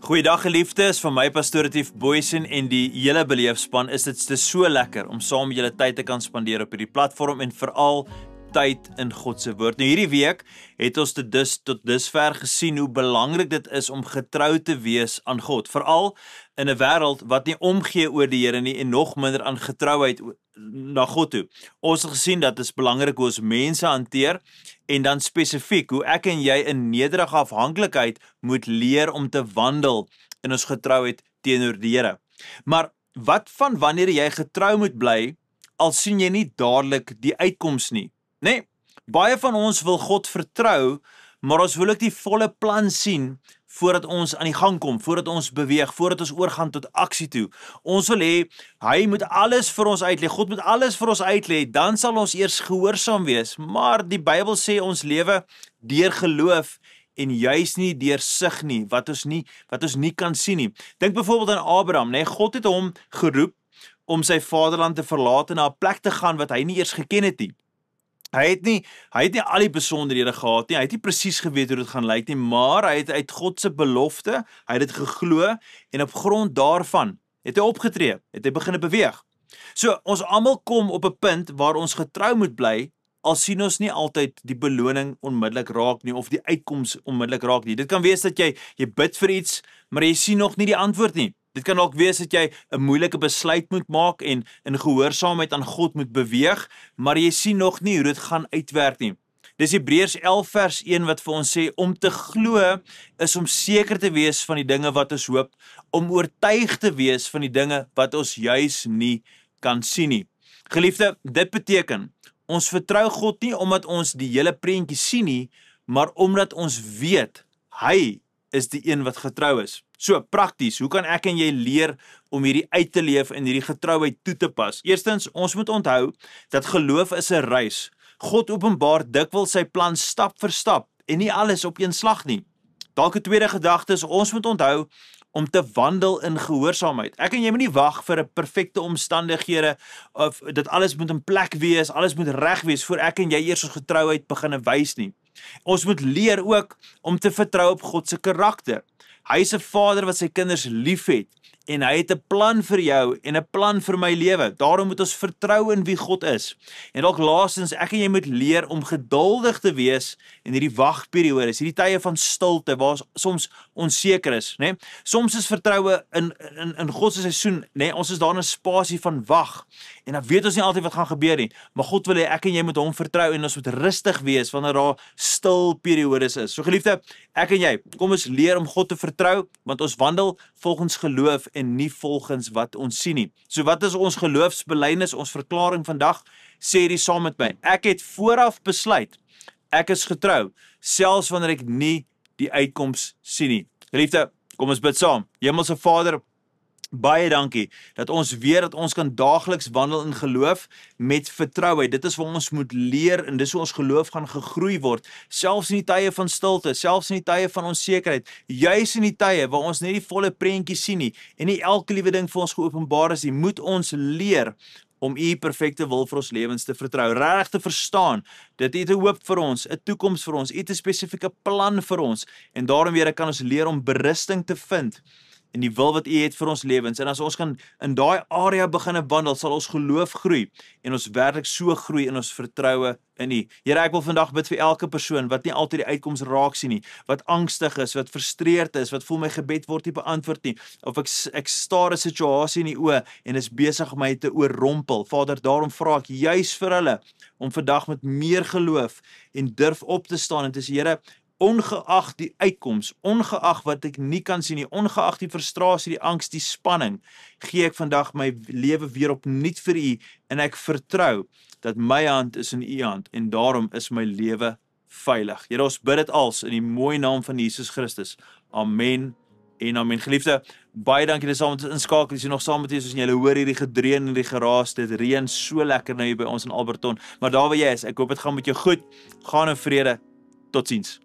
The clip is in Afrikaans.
Goeiedag geliefdes, van my pastoor Tief Boysen en die hele beleefspan is dit so lekker om saam met julle tyd te kan spandeer op hierdie platform en veral tyd in God se woord. Nou hierdie week het ons tot dusver gesien hoe belangrik dit is om getrou te wees aan God, veral in 'n wêreld wat nie omgee oor die Here nie en nog minder aan getrouheid na God toe. Ons het gesien dat dit is belangrik hoe ons mense hanteer en dan spesifiek hoe ek en jy in nederige afhanklikheid moet leer om te wandel in ons getrouheid teenoor die Here. Maar wat van wanneer jy getrou moet bly al sien jy nie dadelik die uitkoms nie? Nee, baie van ons wil God vertrou, maar ons wil ook die volle plan sien voordat ons aan die gang kom, voordat ons beweeg, voordat ons oorgaan tot aksie toe. Ons wil hê, hy moet alles vir ons uitlê, God moet alles vir ons uitlê, dan sal ons eers gehoorsaam wees. Maar die Bybel sê ons lewe deur geloof en juis nie deur sig nie, wat ons nie kan sien nie. Dink byvoorbeeld aan Abraham, nee, God het hom geroep om sy vaderland te verlaat en na 'n plek te gaan wat hy nie eers geken het nie. Hy het nie al die besonderhede gehad nie, hy het nie presies geweet hoe dit gaan lyk nie, maar hy het uit God se belofte, hy het dit geglo en op grond daarvan het hy opgetree, het hy begin beweeg. So, ons almal kom op 'n punt waar ons getrou moet bly, al sien ons nie altyd die beloning onmiddellik raak nie, of die uitkoms onmiddellik raak nie. Dit kan wees dat jy bid vir iets, maar jy sien nog nie die antwoord nie. Dit kan ook wees dat jy 'n moeilike besluit moet maak en in gehoorsaamheid aan God moet beweeg, maar jy sien nog nie hoe dit gaan uitwerk nie. Dis Hebreërs 11 vers 1 wat vir ons sê, om te glo is om seker te wees van die dinge wat ons hoop, om oortuig te wees van die dinge wat ons juis nie kan sien nie. Geliefde, dit beteken, ons vertrou God nie omdat ons die hele prentjie sien nie, maar omdat ons weet, hy is die een wat getrou is. So, prakties, hoe kan ek en jy leer om hierdie uit te leef en hierdie getrouheid toe te pas? Eerstens, ons moet onthou dat geloof is 'n reis. God openbaar dikwels sy plan stap vir stap en nie alles op een slag nie. Dalk 'n tweede gedagte is, ons moet onthou om te wandel in gehoorsaamheid. Ek en jy moet nie wag vir 'n perfekte omstandighede of dat alles moet in plek wees, alles moet reg wees voor ek en jy eers ons getrouheid begin wys nie. Ons moet leer ook om te vertrou op God se karakter. Hy is 'n Vader wat sy kinders liefhet en hy het 'n plan vir jou en 'n plan vir my lewe. Daarom moet ons vertrou in wie God is. En dalk laastens, ek en jy moet leer om geduldig te wees in hierdie wagperiodes, hierdie tye van stilte waar soms onseker is, né? Soms is vertroue in God se seisoen, né? Ons is daar in 'n spasie van wag. En dan weet ons nie altyd wat gaan gebeur nie, maar God wil hê ek en jy moet hom vertrou en ons moet rustig wees wanneer daar stil periodes is. So geliefde, ek en jy, kom ons leer om God te vertrou, want ons wandel volgens geloof en nie volgens wat ons sien nie. So wat is ons geloofsbelydenis, ons verklaring vandag? Sê hierdie saam met my. Ek het vooraf besluit, ek is getrou, selfs wanneer ek nie die uitkoms sien nie. Geliefde, kom ons bid saam. Hemelse Vader, baie dankie dat ons weet dat ons kan daagliks wandel in geloof met vertrouheid. Dit is wat ons moet leer en dis hoe ons geloof gaan gegroei word. Selfs in die tye van stilte, selfs in die tye van onsekerheid, juis in die tye waar ons nie die volle prentjie sien nie en nie elke liewe ding vir ons geopenbaar is nie, moet ons leer om u perfekte wil vir ons lewens te vertrou, reg te verstaan, dat u het 'n hoop vir ons, 'n toekoms vir ons, u het 'n spesifieke plan vir ons, en daarom weer kan ons leer om berusting te vind en die wil wat u het vir ons lewens. En as ons kan in daai area begin wandel, sal ons geloof groei en ons werklik so groei in ons vertroue in u. Here, ek wil vandag bid vir elke persoon wat nie altyd die uitkoms raak sien nie, wat angstig is, wat frustreerd is, wat voel my gebed word nie beantwoord nie, of ek staar 'n situasie in die oë en is besig om my te oorrompel. Vader, daarom vra ek juis vir hulle om vandag met meer geloof en durf op te staan en te sê, Here, ongeag die uitkoms, ongeag wat ek nie kan sien nie, ongeag die frustrasie, die angs, die spanning, gee ek vandag my lewe weer opnuut vir u en ek vertrou dat my hand is in u hand en daarom is my lewe veilig. Here, ons bid dit als in die mooi naam van Jesus Christus. Amen en amen. Geliefde, baie dankie dat jy saam met ons inskakel. As jy nog saam met ons, jy hoor hierdie gedreun en die geraas, dit reën so lekker nou hier by ons in Alberton. Maar daar waar jy is, ek hoop dit gaan met jou goed. Gaan in vrede. Totsiens.